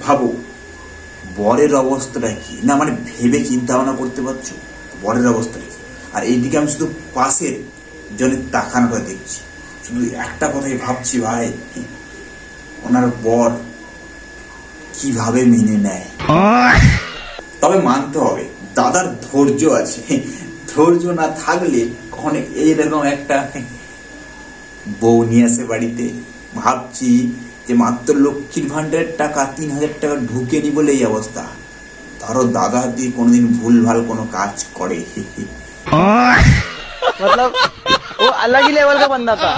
ভাবো বরের অবস্থাটা কি না, মানে ভেবে চিন্তা ভাবনা করতে পারছো বরের অবস্থাটা কি? আর এইদিকে আমি শুধু পাশের জনের তাকানোটা দেখছি, শুধু একটা কথাই ভাবছি, ভাই ওনার বর কিভাবে মেনে নেয়। তবে মানতে হবে দাদার ধৈর্য আছে, ধৈর্য না থাকলে কখনো এইরকম একটা বউ নিয়ে আসে বাড়িতে। ভাবছি যে মাত্র লক্ষ্মীর ভান্ডারের টাকা 3,000 টাকা ঢুকেনি বলে এই অবস্থা। ধরো দাদা যদি কোনোদিন ভুলভাল কোনো কাজ করে, मतलब वो अलग ही लेवल का बंदा था।